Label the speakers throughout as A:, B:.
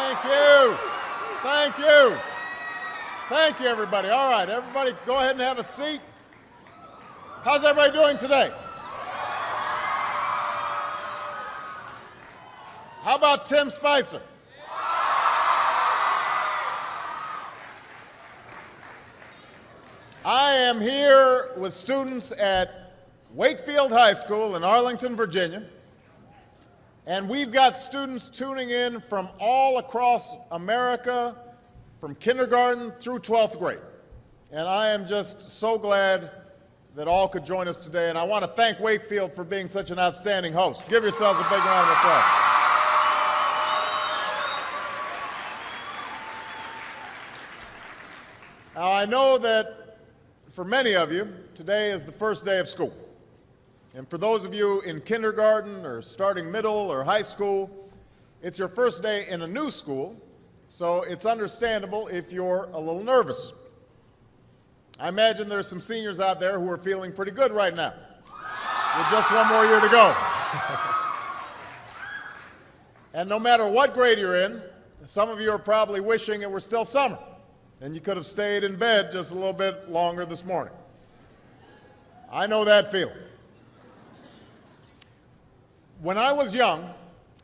A: Thank you. Thank you. Thank you, everybody. All right, everybody go ahead and have a seat. How's everybody doing today? How about Tim Spicer? I am here with students at Wakefield High School in Arlington, Virginia, and we've got students tuning in from all across America, from kindergarten through 12th grade. And I am just so glad that all could join us today, and I want to thank Wakefield for being such an outstanding host. Give yourselves a big round of applause. Now, I know that for many of you, today is the first day of school. And for those of you in kindergarten or starting middle or high school, it's your first day in a new school, so it's understandable if you're a little nervous. I imagine there's some seniors out there who are feeling pretty good right now, with just one more year to go. And no matter what grade you're in, some of you are probably wishing it were still summer, and you could have stayed in bed just a little bit longer this morning. I know that feeling. When I was young,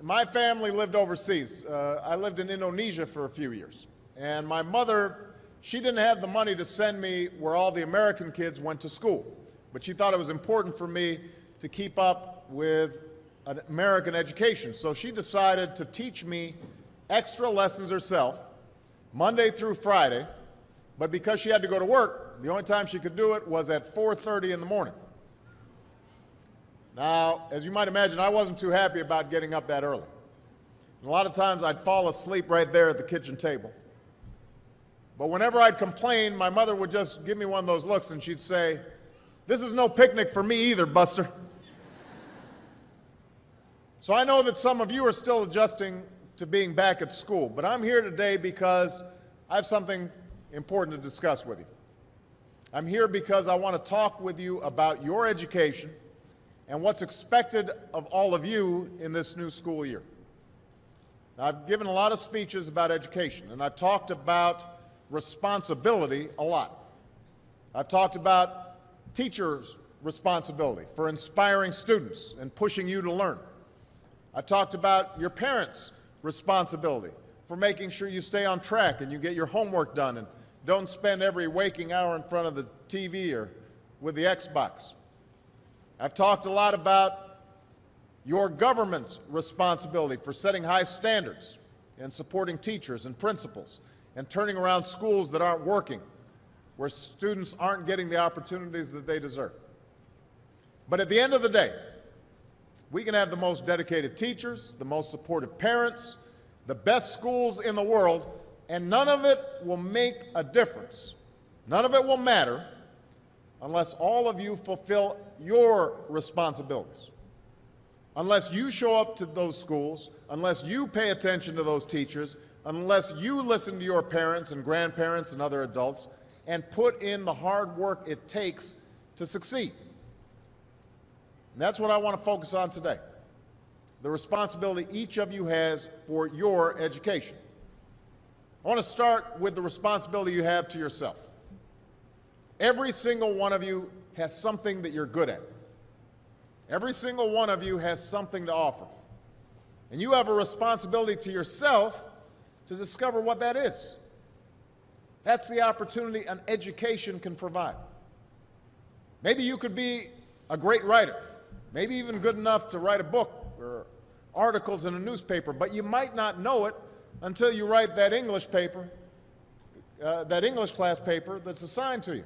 A: my family lived overseas. I lived in Indonesia for a few years. And my mother, she didn't have the money to send me where all the American kids went to school. But she thought it was important for me to keep up with an American education. So she decided to teach me extra lessons herself, Monday through Friday, but because she had to go to work, the only time she could do it was at 4:30 in the morning. Now, as you might imagine, I wasn't too happy about getting up that early. And a lot of times I'd fall asleep right there at the kitchen table. But whenever I'd complain, my mother would just give me one of those looks and she'd say, "This is no picnic for me either, Buster." So I know that some of you are still adjusting to being back at school, but I'm here today because I have something important to discuss with you. I'm here because I want to talk with you about your education and what's expected of all of you in this new school year. Now, I've given a lot of speeches about education, and I've talked about responsibility a lot. I've talked about teachers' responsibility for inspiring students and pushing you to learn. I've talked about your parents' responsibility for making sure you stay on track and you get your homework done and don't spend every waking hour in front of the TV or with the Xbox. I've talked a lot about your government's responsibility for setting high standards and supporting teachers and principals and turning around schools that aren't working, where students aren't getting the opportunities that they deserve. But at the end of the day, we can have the most dedicated teachers, the most supportive parents, the best schools in the world, and none of it will make a difference. None of it will matter unless all of you fulfill your responsibilities. Unless you show up to those schools, unless you pay attention to those teachers, unless you listen to your parents and grandparents and other adults and put in the hard work it takes to succeed. And that's what I want to focus on today, the responsibility each of you has for your education. I want to start with the responsibility you have to yourself. Every single one of you has something that you're good at. Every single one of you has something to offer. And you have a responsibility to yourself to discover what that is. That's the opportunity an education can provide. Maybe you could be a great writer, maybe even good enough to write a book or articles in a newspaper, but you might not know it until you write that English paper, that English class paper that's assigned to you.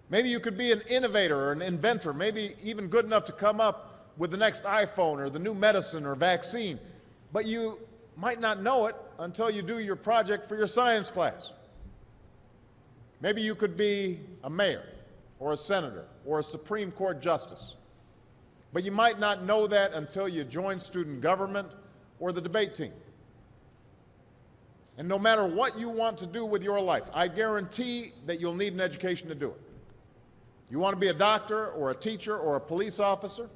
A: Maybe you could be an innovator or an inventor, maybe even good enough to come up with the next iPhone or the new medicine or vaccine, but you might not know it until you do your project for your science class. Maybe you could be a mayor or a senator or a Supreme Court justice, but you might not know that until you join student government or the debate team. And no matter what you want to do with your life, I guarantee that you'll need an education to do it. You want to be a doctor or a teacher or a police officer?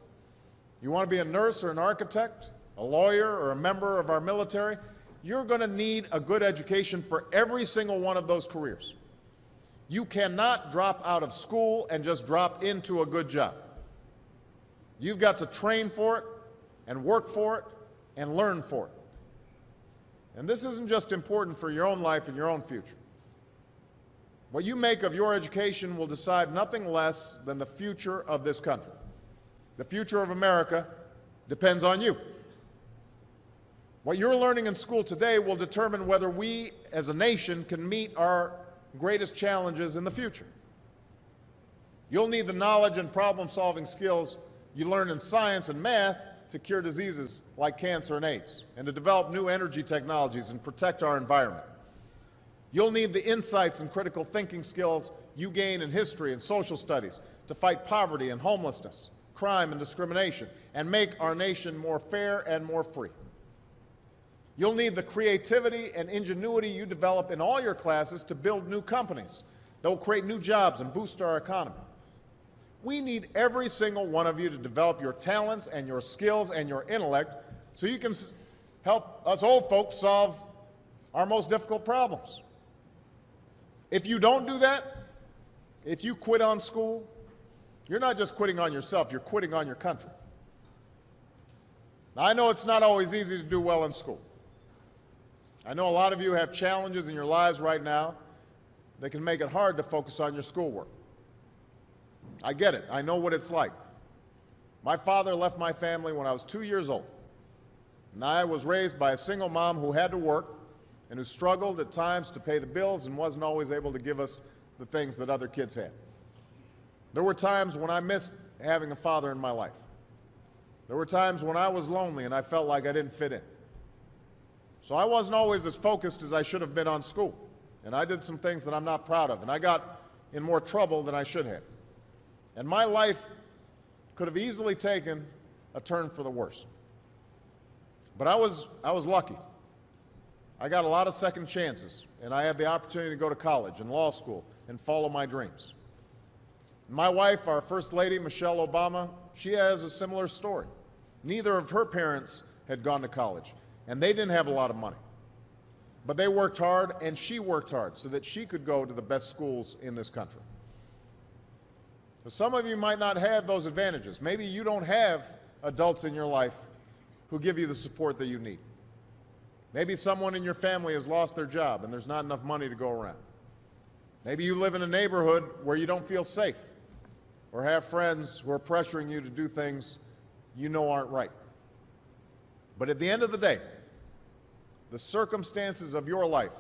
A: You want to be a nurse or an architect, a lawyer or a member of our military? you're going to need a good education for every single one of those careers. You cannot drop out of school and just drop into a good job. You've got to train for it and work for it and learn for it. And this isn't just important for your own life and your own future. What you make of your education will decide nothing less than the future of this country. The future of America depends on you. What you're learning in school today will determine whether we as a nation can meet our greatest challenges in the future. You'll need the knowledge and problem-solving skills you learn in science and math to cure diseases like cancer and AIDS, and to develop new energy technologies and protect our environment. You'll need the insights and critical thinking skills you gain in history and social studies to fight poverty and homelessness, crime and discrimination, and make our nation more fair and more free. You'll need the creativity and ingenuity you develop in all your classes to build new companies that will create new jobs and boost our economy. We need every single one of you to develop your talents and your skills and your intellect so you can help us old folks solve our most difficult problems. If you don't do that, if you quit on school, you're not just quitting on yourself, you're quitting on your country. Now, I know it's not always easy to do well in school. I know a lot of you have challenges in your lives right now that can make it hard to focus on your schoolwork. I get it. I know what it's like. My father left my family when I was 2 years old, and I was raised by a single mom who had to work and who struggled at times to pay the bills and wasn't always able to give us the things that other kids had. There were times when I missed having a father in my life. There were times when I was lonely and I felt like I didn't fit in. So I wasn't always as focused as I should have been on school, and I did some things that I'm not proud of, and I got in more trouble than I should have. And my life could have easily taken a turn for the worse. But I was lucky. I got a lot of second chances, and I had the opportunity to go to college and law school and follow my dreams. My wife, our First Lady, Michelle Obama, she has a similar story. Neither of her parents had gone to college, and they didn't have a lot of money. But they worked hard, and she worked hard so that she could go to the best schools in this country. So some of you might not have those advantages. Maybe you don't have adults in your life who give you the support that you need. Maybe someone in your family has lost their job and there's not enough money to go around. Maybe you live in a neighborhood where you don't feel safe or have friends who are pressuring you to do things you know aren't right. But at the end of the day, the circumstances of your life,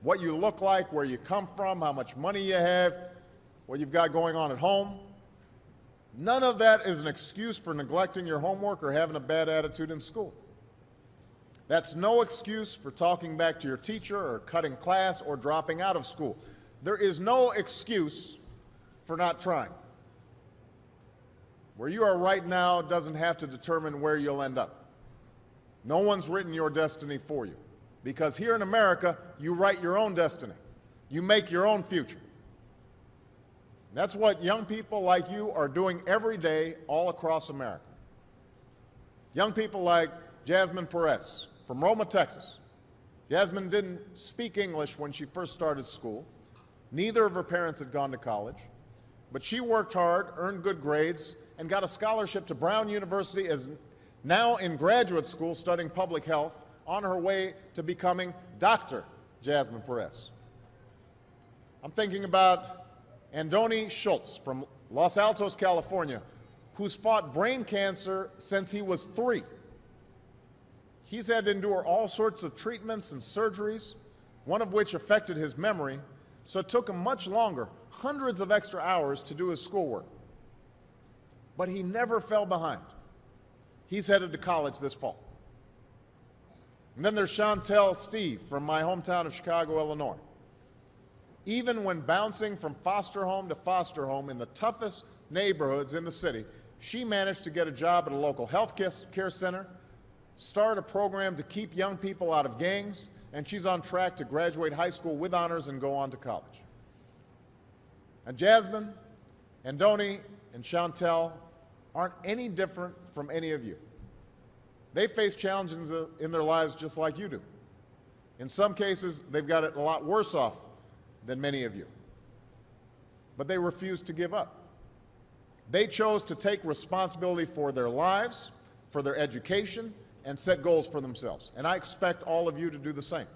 A: what you look like, where you come from, how much money you have, what you've got going on at home, none of that is an excuse for neglecting your homework or having a bad attitude in school. That's no excuse for talking back to your teacher or cutting class or dropping out of school. There is no excuse for not trying. Where you are right now doesn't have to determine where you'll end up. No one's written your destiny for you, because here in America, you write your own destiny. You make your own future. That's what young people like you are doing every day all across America. Young people like Jasmine Perez from Roma, Texas. Jasmine didn't speak English when she first started school. Neither of her parents had gone to college, but she worked hard, earned good grades, and got a scholarship to Brown University, as now in graduate school studying public health, on her way to becoming Dr. Jasmine Perez. I'm thinking about Andoni Schultz from Los Altos, California, who's fought brain cancer since he was 3. He's had to endure all sorts of treatments and surgeries, one of which affected his memory, so it took him much longer, hundreds of extra hours, to do his schoolwork. But he never fell behind. He's headed to college this fall. And then there's Chantel Steve from my hometown of Chicago, Illinois. Even when bouncing from foster home to foster home in the toughest neighborhoods in the city, she managed to get a job at a local health care center, start a program to keep young people out of gangs, and she's on track to graduate high school with honors and go on to college. And Jasmine, Andoni, and Chantel aren't any different from any of you. They face challenges in their lives just like you do. In some cases, they've got it a lot worse off than many of you. But they refuse to give up. They chose to take responsibility for their lives, for their education, and set goals for themselves. And I expect all of you to do the same.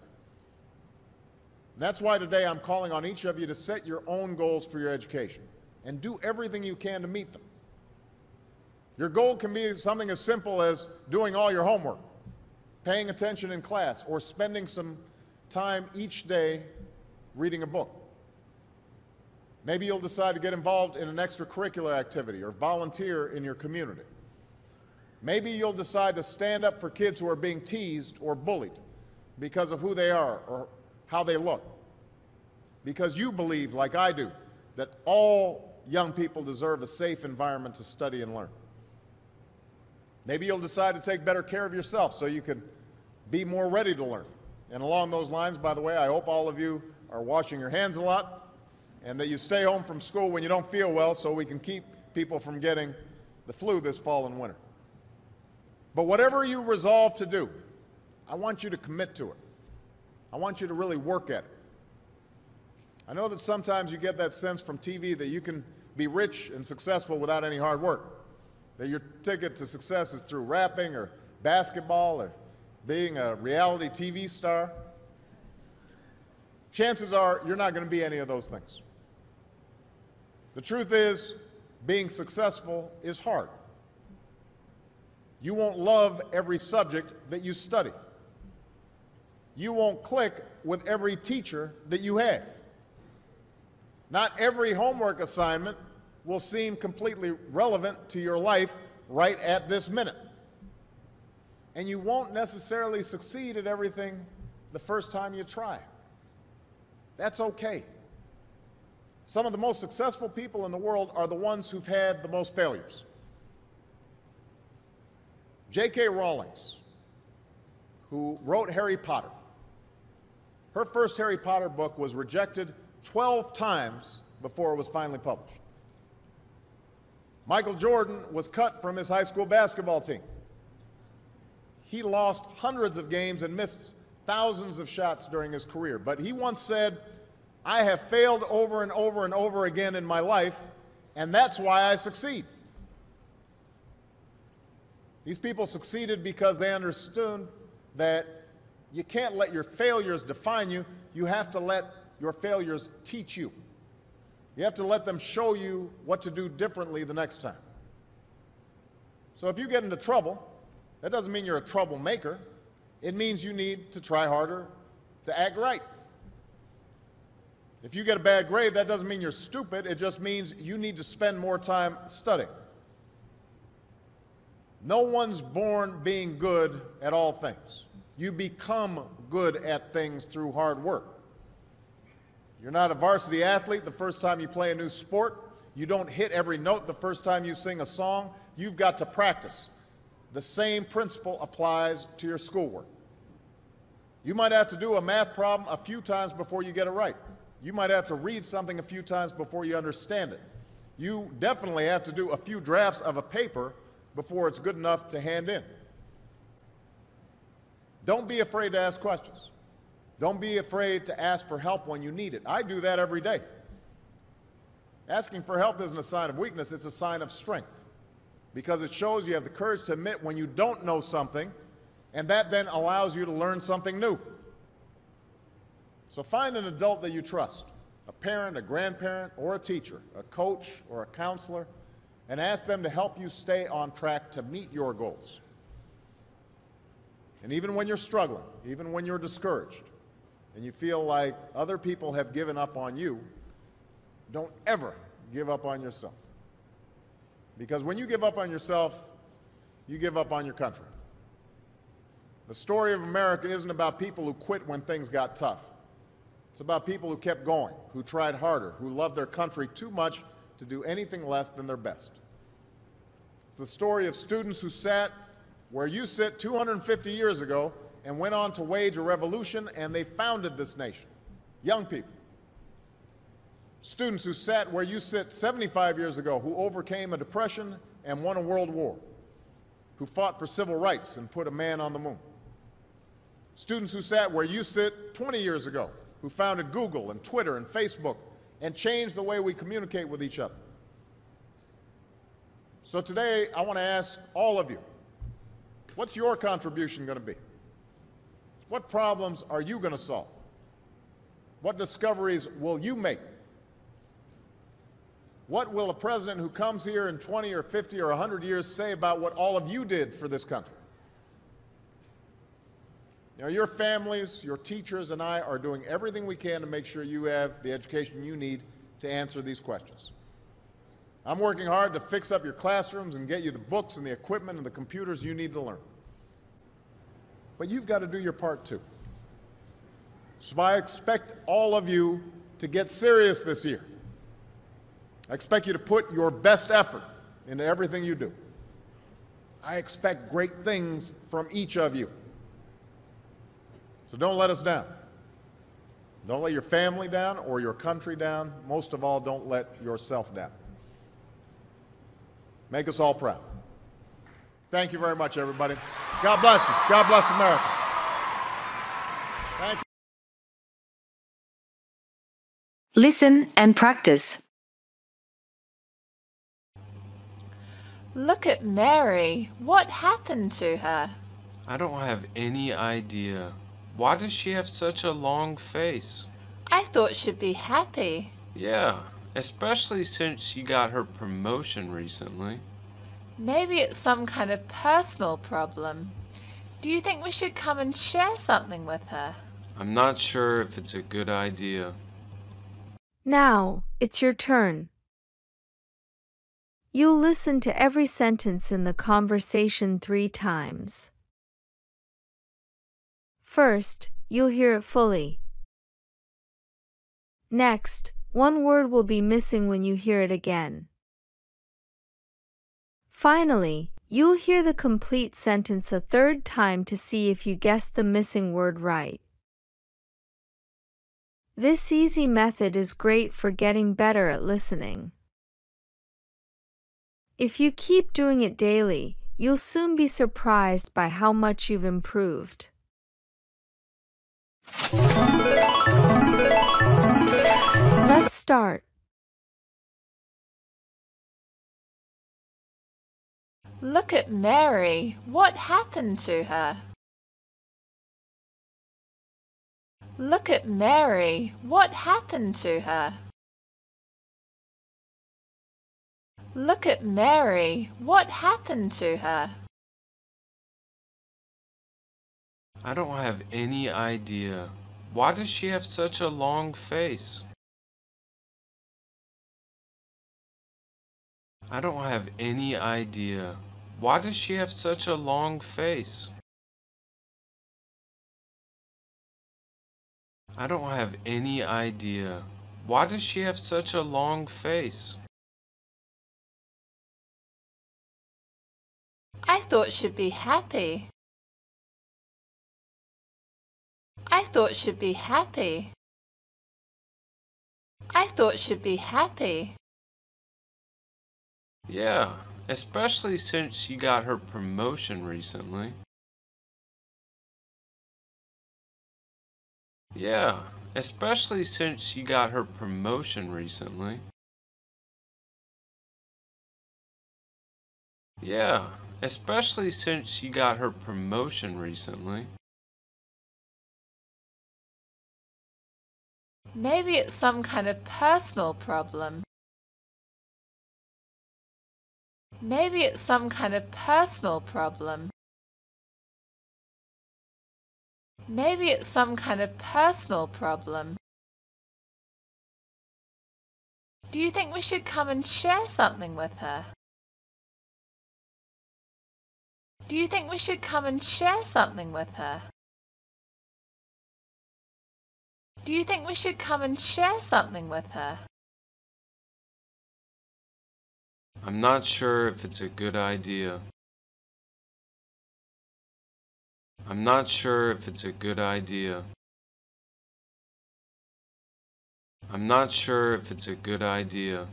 A: And that's why today I'm calling on each of you to set your own goals for your education and do everything you can to meet them. Your goal can be something as simple as doing all your homework, paying attention in class, or spending some time each day reading a book. Maybe you'll decide to get involved in an extracurricular activity or volunteer in your community. Maybe you'll decide to stand up for kids who are being teased or bullied because of who they are or how they look. Because you believe, like I do, that all young people deserve a safe environment to study and learn. Maybe you'll decide to take better care of yourself so you can be more ready to learn. And along those lines, by the way, I hope all of you are washing your hands a lot and that you stay home from school when you don't feel well so we can keep people from getting the flu this fall and winter. But whatever you resolve to do, I want you to commit to it. I want you to really work at it. I know that sometimes you get that sense from TV that you can be rich and successful without any hard work, that your ticket to success is through rapping or basketball or being a reality TV star. Chances are you're not going to be any of those things. The truth is, being successful is hard. You won't love every subject that you study. You won't click with every teacher that you have. Not every homework assignment will seem completely relevant to your life right at this minute. And you won't necessarily succeed at everything the first time you try. That's okay. Some of the most successful people in the world are the ones who've had the most failures. J.K. Rowling, who wrote Harry Potter, her first Harry Potter book was rejected 12 times before it was finally published. Michael Jordan was cut from his high school basketball team. He lost hundreds of games and missed thousands of shots during his career. But he once said, "I have failed over and over and over again in my life, and that's why I succeed." These people succeeded because they understood that you can't let your failures define you. You have to let your failures teach you. You have to let them show you what to do differently the next time. So if you get into trouble, that doesn't mean you're a troublemaker. It means you need to try harder to act right. If you get a bad grade, that doesn't mean you're stupid. It just means you need to spend more time studying. No one's born being good at all things. You become good at things through hard work. You're not a varsity athlete the first time you play a new sport. You don't hit every note the first time you sing a song. You've got to practice. The same principle applies to your schoolwork. You might have to do a math problem a few times before you get it right. You might have to read something a few times before you understand it. You definitely have to do a few drafts of a paper before it's good enough to hand in. Don't be afraid to ask questions. Don't be afraid to ask for help when you need it. I do that every day. Asking for help isn't a sign of weakness, it's a sign of strength, because it shows you have the courage to admit when you don't know something, and that then allows you to learn something new. So find an adult that you trust, a parent, a grandparent, or a teacher, a coach, or a counselor, and ask them to help you stay on track to meet your goals. And even when you're struggling, even when you're discouraged, and you feel like other people have given up on you, don't ever give up on yourself. Because when you give up on yourself, you give up on your country. The story of America isn't about people who quit when things got tough. It's about people who kept going, who tried harder, who loved their country too much to do anything less than their best. It's the story of students who sat where you sit 250 years ago and went on to wage a revolution, and they founded this nation. Young people. Students who sat where you sit 75 years ago, who overcame a depression and won a world war, who fought for civil rights and put a man on the moon. Students who sat where you sit 20 years ago, who founded Google and Twitter and Facebook and changed the way we communicate with each other. So today, I want to ask all of you, what's your contribution going to be? What problems are you going to solve? What discoveries will you make? What will a president who comes here in 20 or 50 or 100 years say about what all of you did for this country? You know, your families, your teachers, and I are doing everything we can to make sure you have the education you need to answer these questions. I'm working hard to fix up your classrooms and get you the books and the equipment and the computers you need to learn. But you've got to do your part too. So I expect all of you to get serious this year. I expect you to put your best effort into everything you do. I expect great things from each of you. So don't let us down. Don't let your family down or your country down. Most of all, don't let yourself down. Make us all proud. Thank you very much, everybody. God bless you. God bless America. Thank you.
B: Listen and practice.
C: Look at Mary. What happened to her?
D: I don't have any idea. Why does she have such a long face?
C: I thought she'd be happy.
D: Yeah, especially since she got her promotion recently.
C: Maybe it's some kind of personal problem. Do you think we should come and share something with her?
D: I'm not sure if it's a good idea.
E: Now, it's your turn. You'll listen to every sentence in the conversation 3 times. First, you'll hear it fully. Next, one word will be missing when you hear it again. Finally, you'll hear the complete sentence a 3rd time to see if you guessed the missing word right. This easy method is great for getting better at listening. If you keep doing it daily, you'll soon be surprised by how much you've improved. Let's start.
C: Look at Mary. What happened to her? Look at Mary. What happened to her? Look at Mary. What happened to her?
D: I don't have any idea. Why does she have such a long face? I don't have any idea. Why does she have such a long face? I don't have any idea. Why does she have such a long face?
C: I thought she'd be happy. I thought she'd be happy. I thought she'd be happy.
D: Yeah, especially since she got her promotion recently. Yeah, especially since she got her promotion recently. Yeah, especially since she got her promotion recently.
C: Maybe it's some kind of personal problem. Maybe it's some kind of personal problem. Maybe it's some kind of personal problem. Do you think we should come and share something with her? Do you think we should come and share something with her? Do you think we should come and share something with her?
D: I'm not sure if it's a good idea. I'm not sure if it's a good idea. I'm not sure if it's a good idea.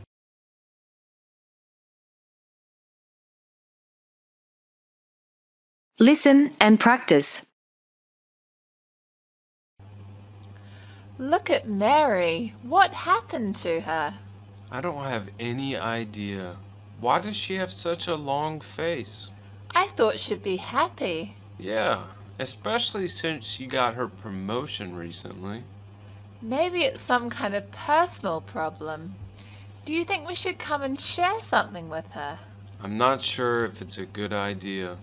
B: Listen and practice.
C: Look at Mary. What happened to her?
D: I don't have any idea. Why does she have such a long face?
C: I thought she'd be happy.
D: Yeah, especially since she got her promotion recently.
C: Maybe it's some kind of personal problem. Do you think we should come and share something with her?
D: I'm not sure if it's a good idea.